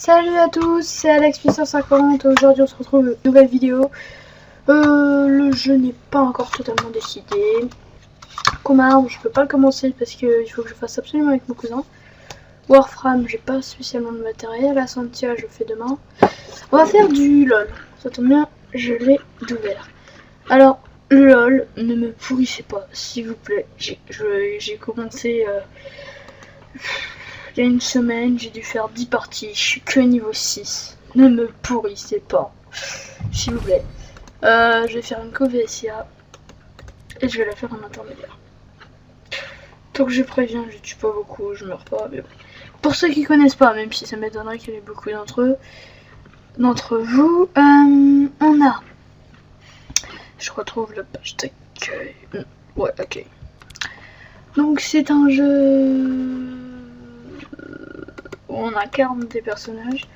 Salut à tous, c'est Alex850. Aujourd'hui on se retrouve pour une nouvelle vidéo. Le jeu n'est pas encore totalement décidé. Comard, je peux pas le commencer parce qu'il faut que je fasse absolument avec mon cousin. Warframe, j'ai pas spécialement de matériel. Ascentia, je fais demain. On va faire du LOL. Ça tombe bien, je l'ai d'ouvert. Alors, le LOL, ne me pourrissez pas, s'il vous plaît. J'ai commencé... il y a une semaine, j'ai dû faire 10 parties, je suis que niveau 6. Ne me pourrissez pas, s'il vous plaît. Je vais faire une co-VSIA et je vais la faire en intermédiaire. Donc je préviens, je tue pas beaucoup, je meurs pas, mais bon. Pour ceux qui connaissent pas, même si ça m'étonnerait qu'il y ait beaucoup d'entre vous, on a... Je retrouve le page d'accueil. Ouais, ok. Donc c'est un jeu... on incarne des personnages,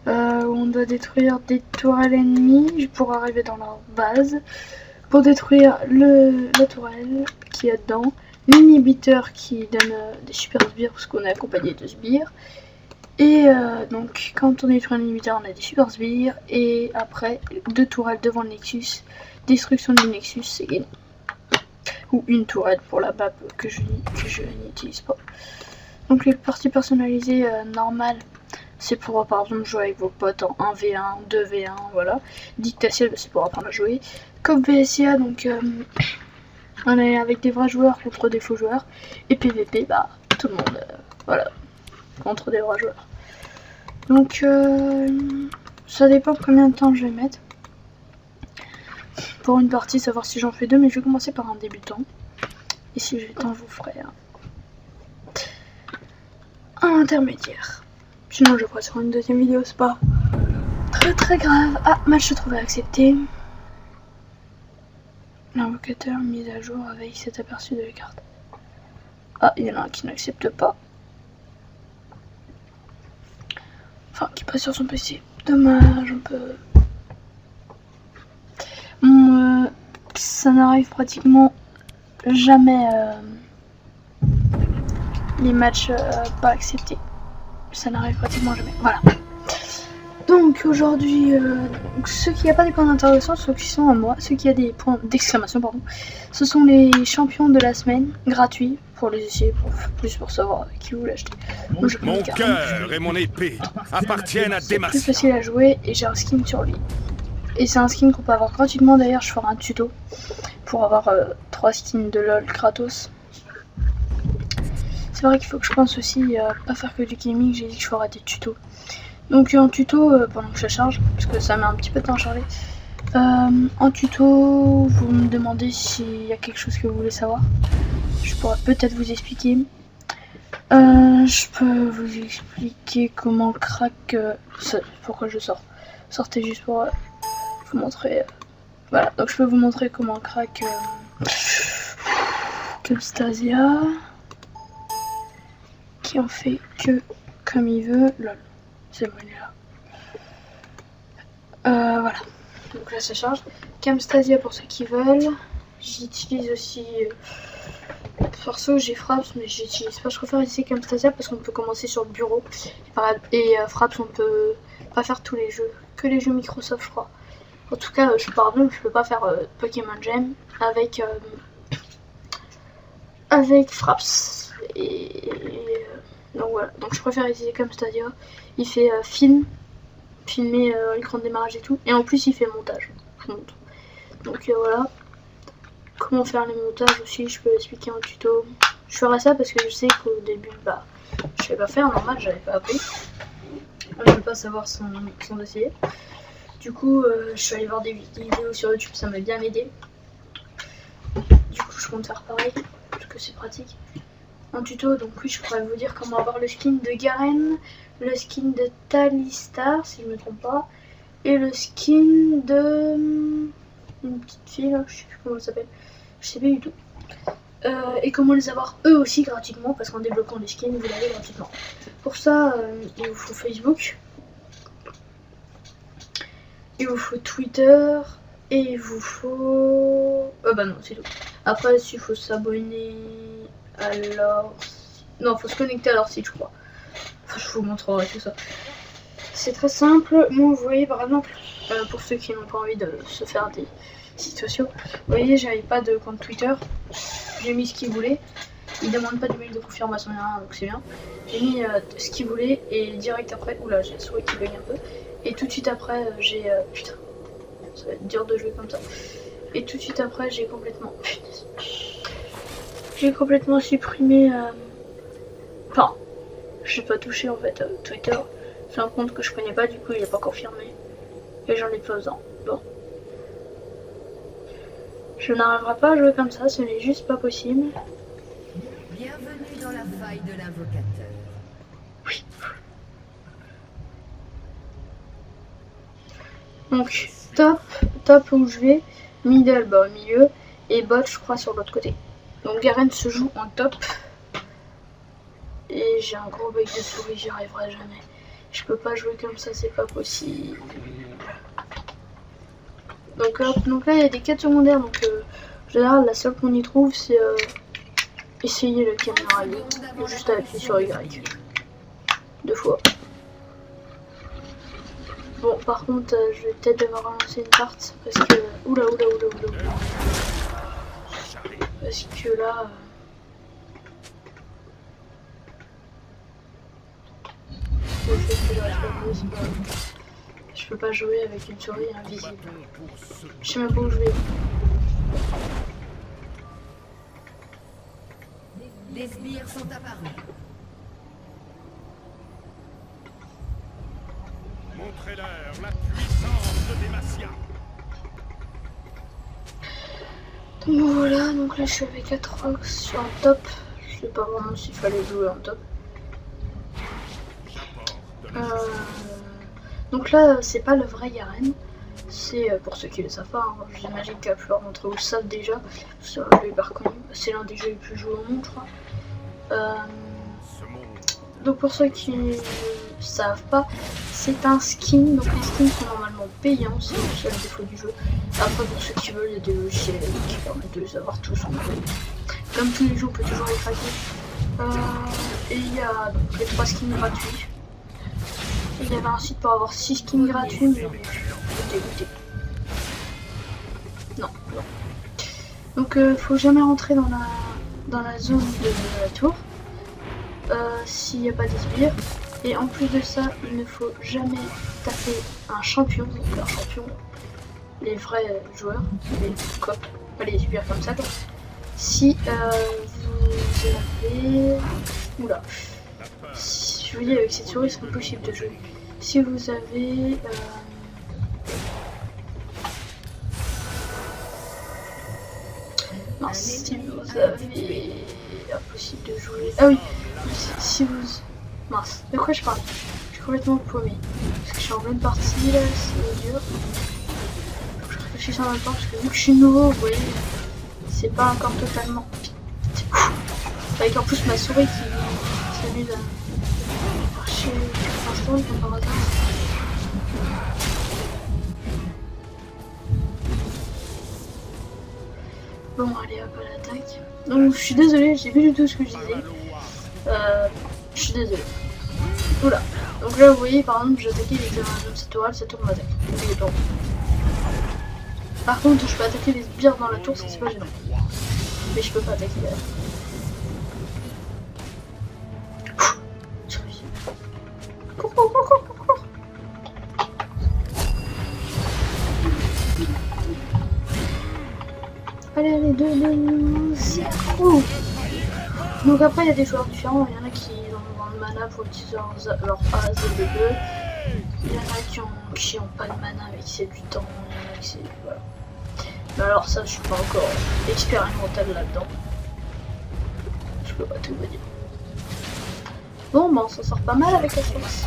où on doit détruire des tourelles ennemies pour arriver dans leur base, pour détruire la tourelle qui est dedans, l'inhibiteur qui donne des super sbires parce qu'on est accompagné de sbires, et donc quand on détruit un inhibiteur on a des super sbires, et après 2 tourelles devant le Nexus, destruction du Nexus, c'est gagné. Ou une tourelle pour la map que je n'utilise pas. Donc les parties personnalisées normales, c'est pour par exemple jouer avec vos potes en 1v1, 2v1, voilà. Dictatiel, c'est pour apprendre à jouer. Comme VSIA, donc on est avec des vrais joueurs contre des faux joueurs. Et PVP, bah tout le monde, voilà, contre des vrais joueurs. Donc ça dépend combien de temps je vais mettre pour une partie, savoir si j'en fais 2, mais je vais commencer par un débutant. Et si j'ai le temps, je vous ferai un intermédiaire. Sinon je ferai sur une deuxième vidéo, c'est pas très grave. Ah, match trouvé accepté. L'invocateur mise à jour avec cet aperçu de la carte. Ah, il y en a un qui n'accepte pas. Enfin, qui passe sur son PC. Dommage, un peu. Ça n'arrive pratiquement jamais les matchs pas acceptés. Ça n'arrive pratiquement jamais. Voilà. Donc aujourd'hui, ceux qui n'ont pas des points d'interrogation, ceux qui sont à moi, ceux qui ont des points d'exclamation, pardon, ce sont les champions de la semaine, gratuits, pour les essayer, pour savoir qui vous l'achetez. Mon cœur et mon épée appartiennent à Démas. C'est plus facile à jouer et j'ai un skin sur lui. Et c'est un skin qu'on peut avoir gratuitement, d'ailleurs je ferai un tuto pour avoir 3 skins de LOL gratos. C'est vrai qu'il faut que je pense aussi à pas faire que du gaming, j'ai dit que je ferai des tutos. Donc en tuto, pendant que je charge, parce que ça met un petit peu de temps à charger, en tuto, vous me demandez s'il y a quelque chose que vous voulez savoir. Je pourrais peut-être vous expliquer. Je peux vous expliquer comment crack... pourquoi je sors. Sortez juste pour vous montrer... voilà, donc je peux vous montrer comment crack... Camstasia, qui en fait que comme il veut. Lol, c'est bon, il est là. Voilà, donc là ça charge. Camstasia pour ceux qui veulent. J'utilise aussi perso, j'ai Fraps, mais j'utilise pas. Je préfère utiliser Camstasia parce qu'on peut commencer sur le bureau, et Fraps on peut pas faire tous les jeux, que les jeux Microsoft je crois. En tout cas je pardonne, je peux pas faire Pokémon Gem avec Fraps, et donc voilà, donc je préfère utiliser Camstasia. Il fait filmer l'écran de démarrage et tout, et en plus il fait montage, je montre. Donc voilà, comment faire les montages aussi, je peux expliquer en tuto. Je ferai ça parce que je sais qu'au début, bah, je savais pas faire, normal, j'avais pas appris. Je peux pas savoir sans essayer. Du coup, je suis allée voir des vidéos sur YouTube, ça m'a bien aidé. Du coup, je compte faire pareil, parce que c'est pratique. En tuto, donc oui, je pourrais vous dire comment avoir le skin de Garen, le skin de Talistar, si je me trompe pas, et le skin de... une petite fille là, je sais plus comment elle s'appelle, je sais pas du tout. Et comment les avoir eux aussi gratuitement, parce qu'en débloquant les skins vous l'avez gratuitement. Pour ça il vous faut Facebook, il vous faut Twitter, et il vous faut... bah non, c'est tout. Après s'il faut s'abonner alors... non, faut se connecter à leur site je crois. Enfin je vous montrerai tout ça. c'est très simple. Moi, vous voyez, par exemple, pour ceux qui n'ont pas envie de se faire des sites sociaux, vous voyez, j'avais pas de compte Twitter. J'ai mis ce qu'il voulait. Il demande pas de mail de confirmation, donc c'est bien. J'ai mis ce qu'il voulait et direct après, oula, j'ai la souris qui bug un peu. Et tout de suite après, j'ai putain, ça va être dur de jouer comme ça. Et tout de suite après, j'ai complètement supprimé. Enfin, j'ai pas touché en fait Twitter. C'est un compte que je connais pas, du coup il est pas confirmé. Et j'en ai pas besoin. Bon. Je n'arriverai pas à jouer comme ça, ce n'est juste pas possible. Bienvenue dans la faille de l'invocateur. Oui. Donc, top où je vais, middle bah, au milieu, et bot je crois sur l'autre côté. Donc Garen se joue en top. Et j'ai un gros bug de souris, j'y arriverai jamais. Je peux pas jouer comme ça, c'est pas possible. Donc là il y a des quêtes secondaires, donc en général la seule qu'on y trouve c'est essayer le caméra libre, juste à appuyer sur Y. 2 fois. Bon par contre je vais peut-être devoir relancer une carte parce que. Oula. Parce que là. Le fait que j'arrive pas à jouer, c'est pas grave. Je peux pas jouer avec une souris invisible. Je sais même pas où je vais. Des sbires sont apparus. Montrez-leur la puissance de Demacia. Donc voilà, donc là je suis avec Atrox en top. Je sais pas vraiment s'il fallait jouer en top. Donc là c'est pas le vrai Garen. C'est pour ceux qui le savent pas, hein, j'imagine que la plupart d'entre vous le savent déjà. C'est un jeu hyper connu, c'est l'un des jeux les plus joués au monde je crois. Donc pour ceux qui ne savent pas, c'est un skin, donc les skins sont normalement payants, c'est le seul défaut du jeu. Après pour ceux qui veulent, il y a des logiciels qui permettent de les avoir tous en fait. Comme tous les jeux on peut toujours les craquer. Et il y a donc les 3 skins gratuits. Et il y avait un site pour avoir 6 skins gratuits, mais j'ai dégoûté. Non. Donc faut jamais rentrer dans la zone de la tour. S'il n'y a pas des sbires. Et en plus de ça, il ne faut jamais taper un champion. Donc un champion, les vrais joueurs, les cops, pas les sbires comme ça quoi. Si vous avez... Oula. Je vous dis avec cette souris c'est impossible de jouer. Si vous avez... Non, si vous avez... Impossible de jouer... Ah oui, si vous... Mince, de quoi je parle? Je suis complètement paumé. Parce que je suis en pleine partie là, c'est dur. Faut que je réfléchisse en même temps parce que vu que je suis nouveau, vous voyez, c'est pas encore totalement... Avec en plus ma souris qui s'amuse à marcher sur l'instant comme par hasard. Bon allez hop à l'attaque. Donc je suis désolée, j'ai vu du tout ce que je disais. Je suis désolée. Oula. Donc là vous voyez par exemple j'ai attaqué les zones sectorales, cette tour m'attaque. Par contre je peux attaquer les sbires dans la tour, ça c'est pas gênant. Mais je peux pas attaquer là. Allez, deux, c'est trop. Donc après il y a des joueurs différents, il y en a qui ont besoin de mana pour utiliser leur A, Z, B, E. Il y en a qui ont pas de mana mais qui c'est du temps, voilà. Mais alors ça je suis pas encore expérimental là-dedans. Je peux pas tout vous dire. Bon bah on s'en sort pas mal avec la force.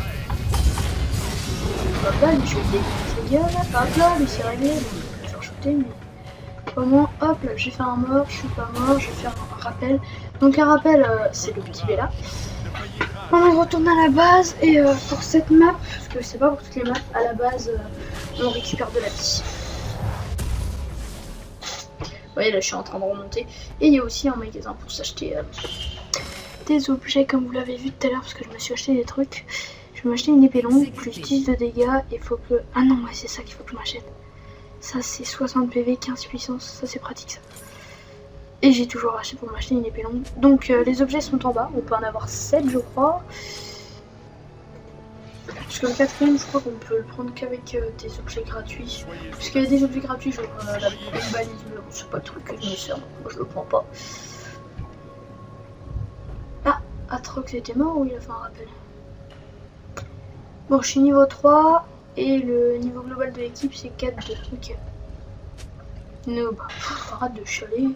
Hop là, lui je vais dégoûter sa gueule, hop là, lui c'est réglé, donc je vais faire shooter mais... Au moins, hop là, j'ai fait un mort, je suis pas mort, je vais faire un rappel. Donc un rappel, c'est le petit Bella. On retourne à la base et pour cette map, parce que c'est pas pour toutes les maps, à la base on récupère de la vie. Vous voyez là je suis en train de remonter. Et il y a aussi un magasin pour s'acheter des objets comme vous l'avez vu tout à l'heure parce que je me suis acheté des trucs. Je vais m'acheter une épée longue, plus 10 de dégâts, et faut que... Ah non, ouais, c'est ça qu'il faut que je m'achète. Ça, c'est 60 PV, 15 puissance, ça c'est pratique ça. Et j'ai toujours acheté pour m'acheter une épée longue. Donc les objets sont en bas, on peut en avoir 7 je crois. Parce que le quatrième, je crois qu'on peut le prendre qu'avec des objets gratuits. Parce qu'il y a des objets gratuits, genre la balise, c'est pas le truc que je me sers, donc moi je le prends pas. Ah, Atrox était mort ou il a fait un rappel? Bon, je suis niveau 3 et le niveau global de l'équipe c'est 4-2. Ok. Noob, arrête de chialer.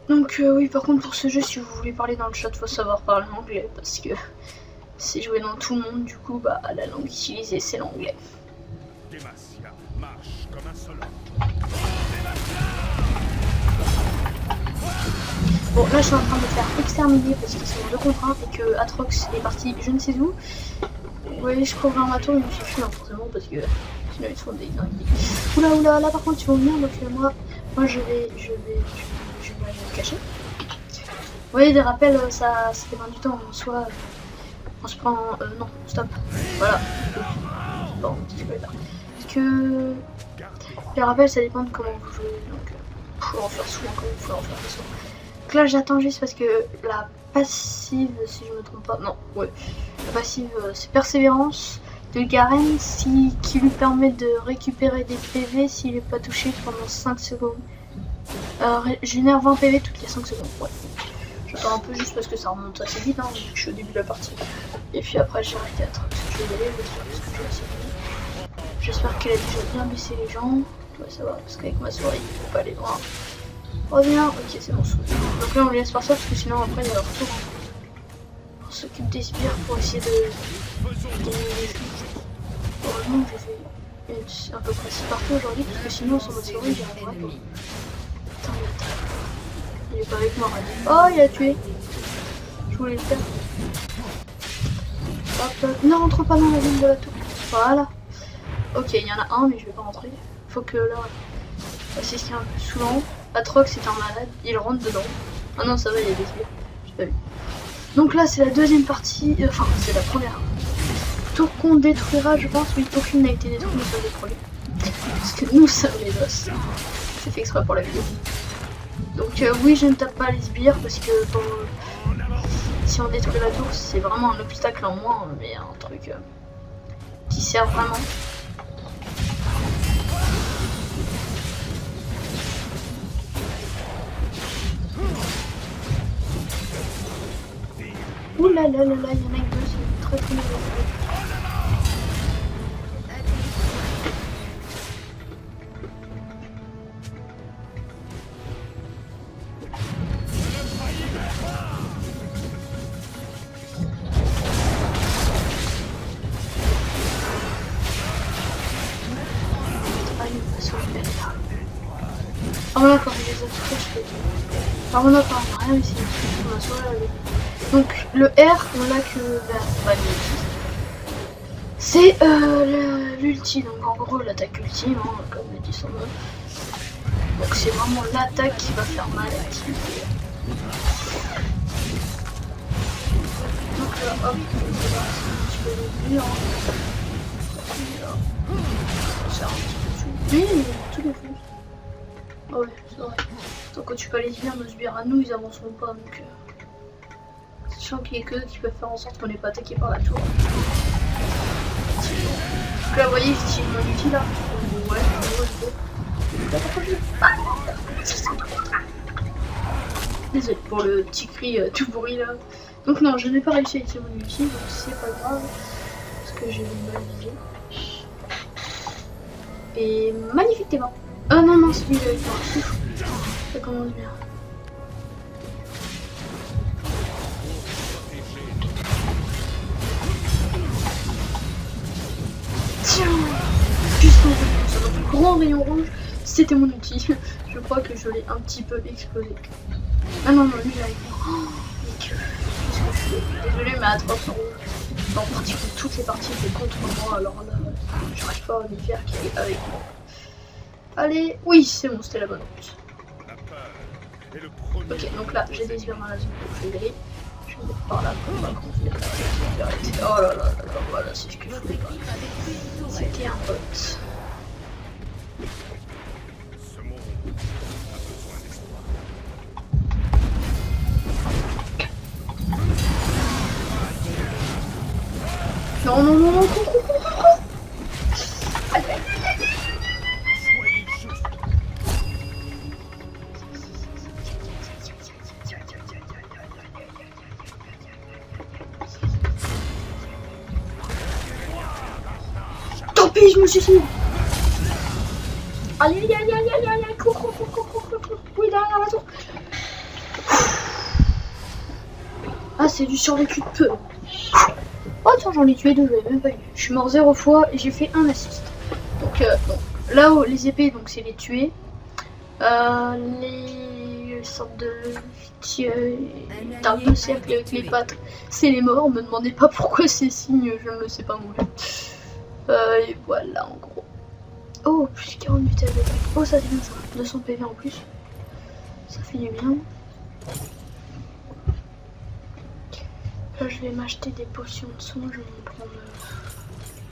Donc oui, par contre pour ce jeu, si vous voulez parler dans le chat, faut savoir parler anglais parce que c'est joué dans tout le monde, du coup bah la langue utilisée c'est l'anglais. Demacia marche comme un seul Bon là je suis en train de me faire exterminer parce qu'ils sont en 2 contre 1 et que Atrox est parti je ne sais où. Vous voyez, je couvre un bateau, il me suffit hein, forcément parce que sinon ils se font des dingueries. Oula, là par contre ils vont venir, donc moi je vais me cacher. Vous voyez, des rappels, ça dépend du temps. Soit on se prend. Non, stop. Voilà. Bon, je vais là. Parce que les rappels, ça dépend de comment vous jouez. Donc, faut en faire souvent comme il faut en faire souvent. Donc là, j'attends juste parce que la passive, si je me trompe pas. Non, ouais. La passive, c'est Persévérance de Garen qui lui permet de récupérer des PV s'il n'est pas touché pendant 5 secondes. Génère 20 PV toutes les 5 secondes. Ouais. J'attends un peu juste parce que ça remonte assez vite, hein, vu que je suis au début de la partie. Et puis après, j'ai arrêté à 30. Je vais y aller, j'espère qu'elle a déjà bien baissé les gens. Ouais, ça va, parce qu'avec ma souris, il faut pas aller loin. Reviens, ok, c'est bon. Donc là, on les laisse par ça parce que sinon, après, il y a leur tour. On s'occupe des sbires pour essayer de gagner les jeux. Heureusement que j'ai fait un peu près 6 partout aujourd'hui, parce que sinon, sur ma souris, j'y arriverai pas. Attends. Il est pas avec moi, Radin. Oh, il a tué. Je voulais le faire. Hop, ne rentre pas dans la zone de la tour. Voilà. Ok, il y en a un, mais je vais pas rentrer. Faut que là, c'est ce qui est un peu saoulant. Atrox est un malade, il rentre dedans. Ah non, ça va, il y a des sbires. J'ai pas vu. Donc là, c'est la deuxième partie. Enfin, c'est la première. Tour qu'on détruira, je pense. Oui, aucune n'a été détruite, mais ça détruit. Parce que nous, ça les os. C'est fait exprès pour la vidéo. Donc oui, je ne tape pas les sbires parce que si on détruit la tour, c'est vraiment un obstacle en moins, mais un truc qui sert vraiment. Ouh là, il y en a que 2, c'est très très mauvais. Ah voilà, quand je les ai touchés, je fais. Ah voilà, quand on a rien ici. On a sauvé. Donc le R, on l'a que vers c'est l'ulti, donc en gros l'attaque ultime, hein, comme le dit son nom. Donc c'est vraiment l'attaque qui va faire mal à qui. Donc là, hop, on va un petit peu les murs. Ça un petit peu dessus. Oui, tout les fonds. Oh ouais, c'est vrai. Donc quand tu peux les sbires, nos sbires à nous, ils avanceront pas, donc sachant qu'il y a que eux qui peuvent faire en sorte qu'on n'est pas attaqué par la tour. Donc là, vous voyez, j'utilise mon outil là. Ouais, désolé pour le petit cri tout pourri là. Donc non, je n'ai pas réussi à utiliser mon outil, donc c'est pas grave. Parce que j'ai une bonne vision. Et magnifique tes mains. Ah non, non, c'est lui avec moi. Ça commence bien. Tiens, juste un grand rayon rouge, c'était mon outil. Je crois que je l'ai un petit peu explosé. Ah non, non, lui il arrive. Oh, qu'est-ce que je fais? Désolé, mais à 300 rouge. En pratique, toutes les parties étaient contre moi, alors là, j'arrive pas à me faire qui est avec moi. Allez, oui, c'est bon, c'était la bonne route. Ok, donc là, j'ai des sbires dans la zone, donc je vais y aller. Je vais par là qu'on va conduire. Oh là là là là, voilà, c'est ce que je voulais pas. C'était un bot. Ce monde a besoin d'espoir. Non, non, non, non, cours. Soyez juste. Tant pis, je me suis fait. Allez, cours. Oui, derrière la tour. Ah, c'est du survécu de peu. Oh tiens, j'en ai tué 2, j'avais même pas eu. Je suis mort 0 fois et j'ai fait un assist. Donc bon. Là où les épées, donc c'est les tuer. Les sortes de petits d'armes de cercle avec les pattes, c'est les morts. Me demandez pas pourquoi ces signes, je ne le sais pas moi-même. Et voilà en gros. Oh, plus 48 de d'attaque. Oh, ça c'est bien ça. 200 PV en plus. Ça fait du bien. Là, je vais m'acheter des potions de son. Je vais en prendre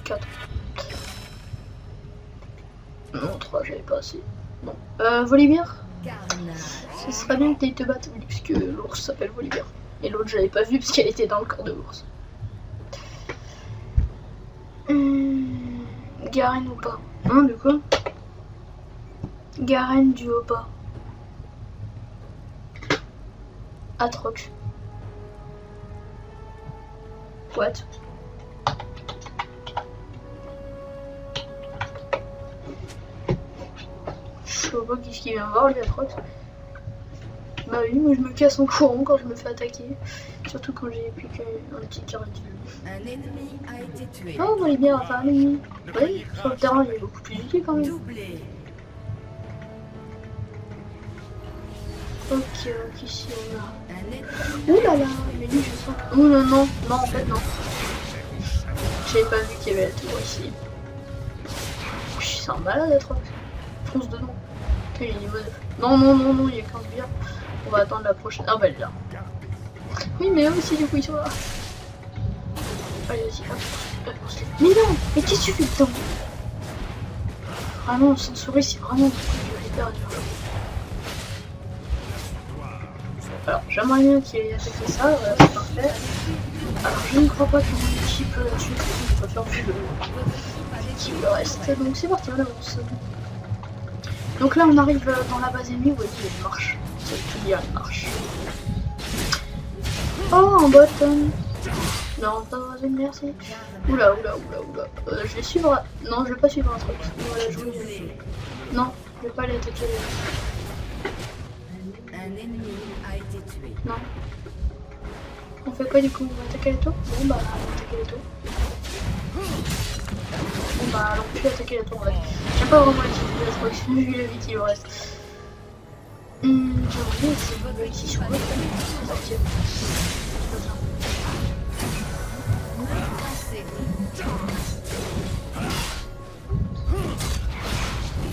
4. Non, 3, j'avais pas assez. Bon. Volibear. Ce serait bien que tu te battes, oui, puisque l'ours s'appelle Volibear. Et l'autre, j'avais pas vu parce qu'elle était dans le corps de l'ours. Garen ou pas? Hein, de quoi? Garen du haut bas. Atrox. What? Je sais pas qu'est-ce qu'il vient voir, lui, Atrox. Bah oui, moi je me casse en courant quand je me fais attaquer. Surtout quand j'ai plus qu'un petit carré de vie. Un ennemi a été tué. Oh, on est bien, enfin un ennemi. Oui, sur le terrain, il est beaucoup plus utile quand même. Doublé. Ok, ici on a. Un ennemi. Ouh là là, mais lui je sens. Oh non, non, en fait non. J'avais pas vu qu'il y avait la tour ici. C'est un malade à 3. Fonce dedans. Ok, il est niveau 9. Non, il y a 15 bières. On va attendre la prochaine. Ah bah elle est là. Oui, mais eux aussi du coup ils sont là. Allez, vas-y, hop. Mais non, mais qu'est-ce que tu fais dedans? Ah non, sans souris, c'est vraiment hyper dur. Alors, j'aimerais bien qu'il ait attaqué ça, voilà, c'est parfait. Alors, je ne crois pas que mon équipe là-dessus, je dois faire vu l'équipe le reste. Donc, c'est parti, on avance. Donc là, on arrive dans la base ennemie, vous voyez, il y a une marche. C'est tout dire, une marche. Oh, un bottom. Non, pas de merci. Oula. Je vais suivre. Non, je vais pas suivre un truc. Voilà, non, je vais pas aller attaquer les. Un ennemi a été tué. Non. On fait quoi du coup? On va attaquer les tours? Bon bah, on va attaquer les tours. Bon bah, allons plus attaquer les tours en fait. J'aime pas vraiment les trucs, vu la vie qui me reste. J'aimerais bien essayer de voir ici sur le sortir.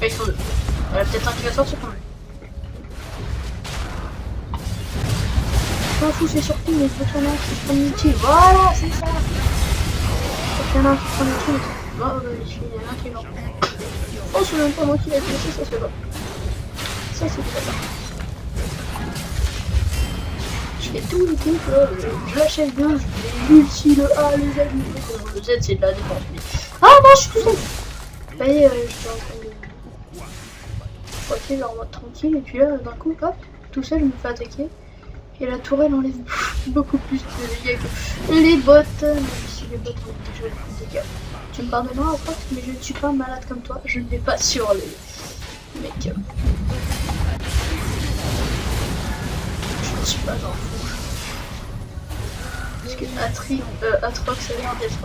Ah, ils sont deux. Il y en a peut-être un qui va sortir quand même. Je m'en fous, c'est surtout, mais il faut qu'il y en a un qui prenne l'ultime. Voilà, c'est ça. Il faut qu'il y en a un qui prenne l'ultime. Non, il y en a un qui est mort. Oh, c'est même pas moi qui l'ai blessé, ça se fait pas. Ça, c'est très bien. Je fais tout le truc, je l'achète bien, je fais l'ulti, le A, le Z, le Z c'est de la défense. Mais... Ah non, je suis tout seul. Vous voyez, j'étais en train de... Ok, genre en mode tranquille, et puis là, d'un coup, hop, tout seul, je me fais attaquer. Et la tourelle enlève beaucoup plus de dégâts que les bottes. Même si les bottes ont déjà beaucoup de dégâts. Tu me pardonneras après, mais je ne suis pas malade comme toi. Je ne vais pas sur les mecs. Je ne suis pas un fou. Parce que Atrox a l'air d'être...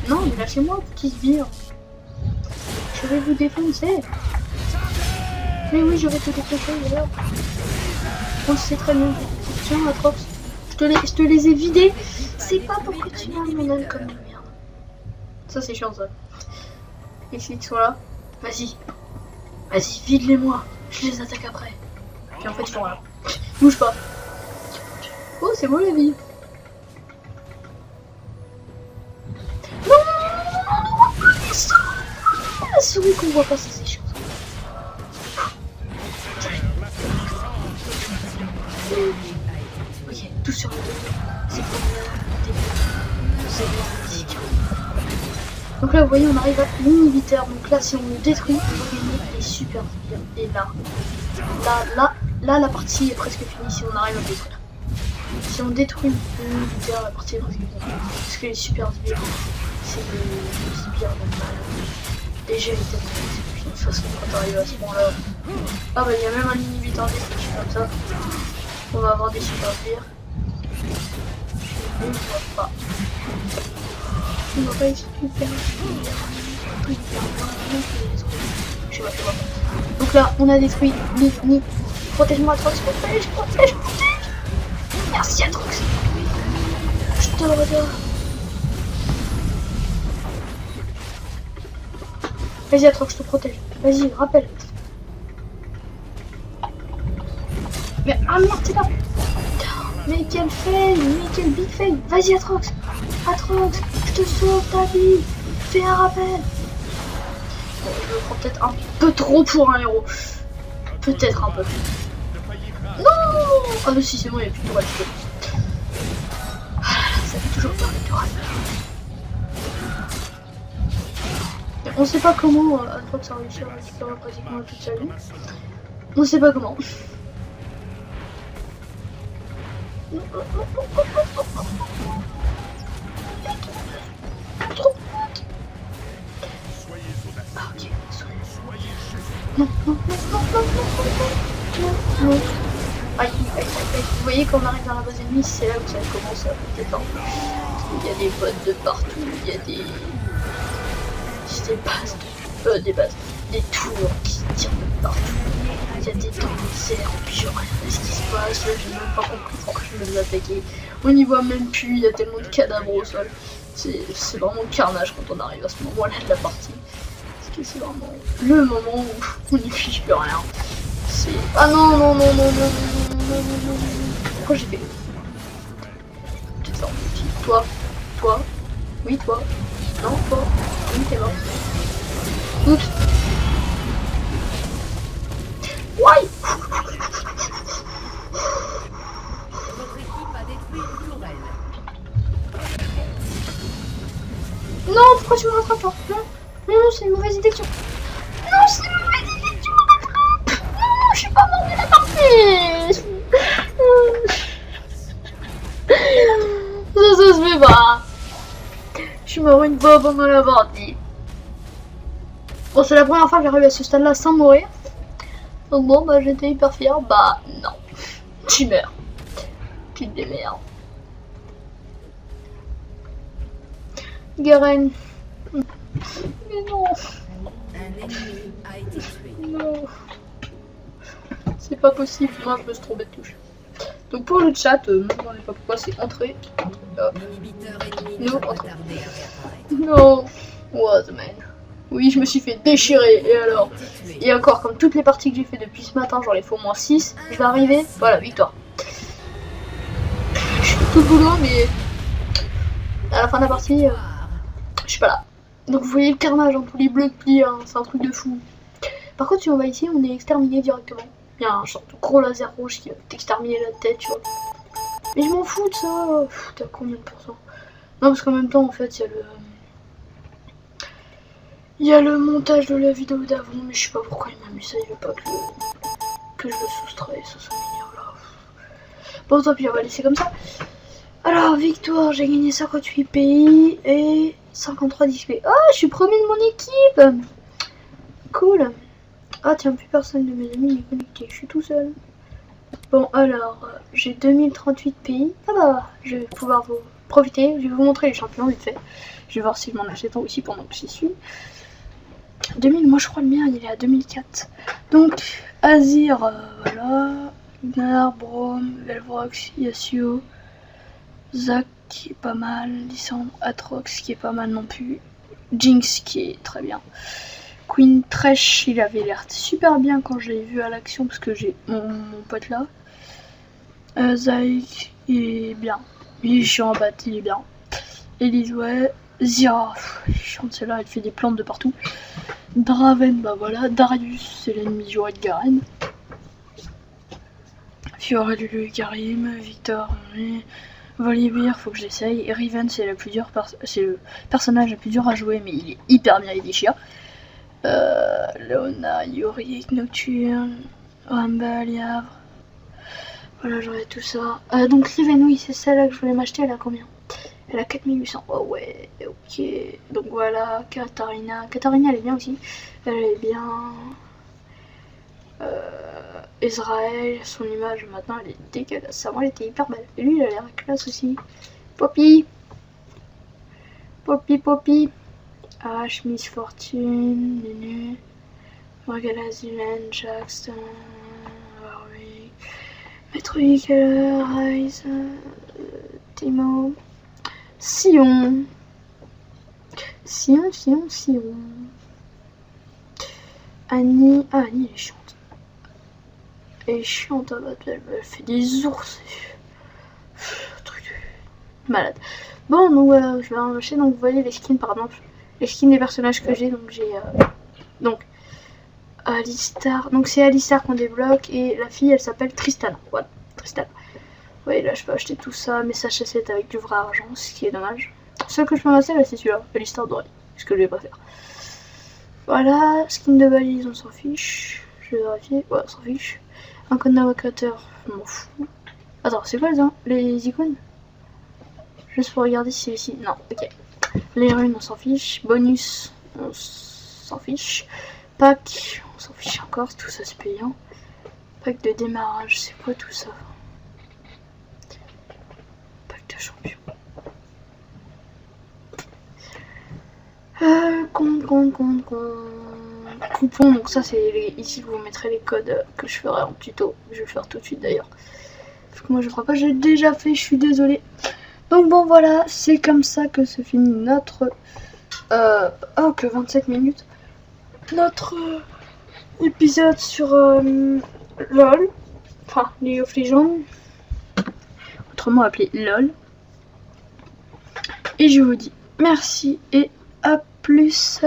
Non, mais lâchez-moi, petit sbire. Je vais vous défoncer. Mais oui, je vais te défoncer d'ailleurs. On le sait très bien. Tiens, Atrox, je te les ai vidés. C'est pas pour que tu m'as mon âme comme une merde. Ça, c'est chiant, ça. Et qu'ils sont là. Vas-y. Vas-y, vide-les-moi. Je les attaque après. Puis en fait, ils sont là. Bouge pas. Oh, c'est beau la vie. Non, la souris qu'on voit pas, ça c'est chiant. Ok, tout sur le dos. C'est pour c'est magnifique. Donc là, vous voyez, on arrive à l'inhibiteur. Donc là, si on le détruit, on va gagner des super bien. Et là, la partie est presque finie si on arrive à le détruire. Si on détruit l'inhibiteur, la partie est presque finie. Parce que les super sbires, c'est des sbires normales. Déjà, il était de toute façon, quand on arrive à ce moment-là. Ah bah, il y a même un inhibiteur destructif comme ça. On va avoir des super sbires. Je ne vois pas. On va pas être super. Je sais pas. Donc là, on a détruit Ni. Protège-moi, Atrox, protège. Merci, Atrox. Je te redonne. Vas-y, Atrox, je te protège. Vas-y, rappelle. Mais ah merde, c'est là. Mais quel fail, mais quel big fail. Vas-y, Atrox, je te sauve ta vie. Fais un rappel. Bon, je le prends peut-être un peu trop pour un héros. Peut-être un peu. Non. Ah mais si, c'est bon, il n'y a plus de tourelle. Ça fait toujours peur les tourelles. On sait pas comment Atrox a réussi à récupérer pratiquement toute sa vie. On sait pas comment. Ah, ok, non. Aïe. Vous voyez quand on arrive dans la base ennemie, c'est là où ça commence à péter fort. Il y a des bottes de partout, il y a des bases, des tours qui tirent de partout. Il y a des temps de zéro, puis je regarde ce qui se passe, là j'ai même pas compris pourquoi je me faisais attaquer. On n'y voit même plus, il y a tellement de cadavres au sol. C'est vraiment le carnage quand on arrive à ce moment-là de la partie. Parce que c'est vraiment le moment où on n'y fiche plus rien. C'est... Ah non. Pourquoi j'ai fait... Toi. Oui, toi. Non, toi. Oui, t'es mort. Oups. Ouais. Votre équipe a détruit une tourelle. Non, pourquoi tu me rattrapes pas? Non, c'est une mauvaise direction. Non, c'est une mauvaise direction. Non, je suis pas mort de la partie. Ça se fait pas. Je suis mort une fois pendant la partie. Bon, c'est la première fois que j'arrive à ce stade-là sans mourir. Donc bon, bah j'étais hyper fier. Bah non. Tu meurs. Tu te démerdes. Garen. Mais non. Un ennemi a été tué. Non. C'est pas possible. Moi, je me suis trompé de touche. Donc pour le chat, je ne sais pas pourquoi, c'est entrée. L'inhibiteur ennemi Non, va pas tarder à réapparaître. Non. What man. Oui, je me suis fait déchirer. Et alors? Et encore, comme toutes les parties que j'ai fait depuis ce matin, j'en ai fait au moins 6. Je vais arriver. Voilà, victoire. Je fais tout le boulot, mais à la fin de la partie, je suis pas là. Donc vous voyez le carnage, hein, tous les bleus de pli, hein, c'est un truc de fou. Par contre, si on va ici, on est exterminé directement. Il y a un genre de gros laser rouge qui va t'exterminer la tête, tu vois. Mais je m'en fous de ça. T'as combien de pourcents? Non, parce qu'en même temps, en fait, il y a le montage de la vidéo d'avant, mais je sais pas pourquoi il m'a mis ça, il veut pas que je le soustrais, ça m'énerve là. Bon, tant pis, on va laisser comme ça. Alors, victoire, j'ai gagné 58 pays et 53 XP. Ah, je suis premier de mon équipe. Cool. Ah tiens, plus personne de mes amis n'est connecté, je suis tout seul. Bon, alors, j'ai 2038 pays. Ah bah, je vais pouvoir vous profiter, je vais vous montrer les champions vite fait. Je vais voir si je m'en achète un aussi pendant que j'y suis. 2000, moi je crois le mien il est à 2004. Donc, Azir, voilà. Gnar, Braum, Velvrox, Yasuo, Zac qui est pas mal, Lissandre, Atrox qui est pas mal non plus, Jinx qui est très bien. Queen Thresh, il avait l'air super bien quand je l'ai vu à l'action parce que j'ai mon pote là. Zaïk, il est bien. Il est chiant à battre, il est bien. Elise, ouais. Zira, chiante celle-là, elle fait des plantes de partout. Draven, bah voilà. Darius, c'est l'ennemi du roi de Garen. Fiora, Lulu, Karim, Victor, Volibear, faut que j'essaye. Et Riven, c'est le personnage le plus dur à jouer, mais il est hyper bien, il est chiant. Leona, Yorick, Nocturne, Rumble, Yavre. Voilà, j'aurai tout ça. Donc Riven, oui, c'est celle-là que je voulais m'acheter, elle a combien? Elle a 4800. Oh ouais, ok. Donc voilà, Katarina. Katarina, elle est bien aussi. Elle est bien. Israël, son image maintenant, elle est dégueulasse. Avant, elle était hyper belle. Et lui, il a l'air classe aussi. Poppy. Poppy, Poppy. Ash, Miss Fortune, Nunu. Morgana, Zylen, Jackson. Warwick. Maître Keller, Rise. Timo. Sion. Sion. Annie. Ah, Annie, elle est chiante. Elle est chiante, elle fait des ours. Truc de malade. Bon, donc voilà, je vais enchaîner. Donc vous voyez les skins, par exemple. Les skins des personnages que j'ai. Donc j'ai. Donc. Alistar. Donc c'est Alistar qu'on débloque. Et la fille, elle s'appelle Tristana. Voilà, Tristana. Vous voyez, là, je peux acheter tout ça. Mais ça chassette avec du vrai argent, ce qui est dommage. Le seul que je peux passer, là, c'est celui-là. Alistar doré. Ce que je vais pas faire. Voilà, skin de balise, on s'en fiche. Je vais vérifier. Ouais, on s'en fiche. Un code navigateur, je m'en fous. Attends, c'est quoi les icônes? Juste pour regarder si c'est ici. Non, ok. Les runes, on s'en fiche. Bonus, on s'en fiche. Pack, on s'en fiche encore. Tout ça, c'est payant. Pack de démarrage, c'est quoi tout ça? Pack de champion. Coupon, donc ça c'est ici que vous mettrez les codes que je ferai en tuto. Je vais le faire tout de suite d'ailleurs. Parce que moi je crois pas, j'ai déjà fait, je suis désolée. Donc bon voilà, c'est comme ça que se finit notre... oh que 27 minutes. Notre épisode sur LOL. Enfin, League of Legends. Autrement appelé LOL. Et je vous dis merci et à plus.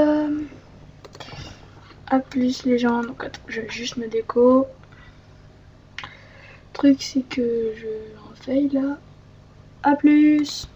A plus les gens. Donc attends, je vais juste me déco. Le truc c'est que je en fail là. A plus.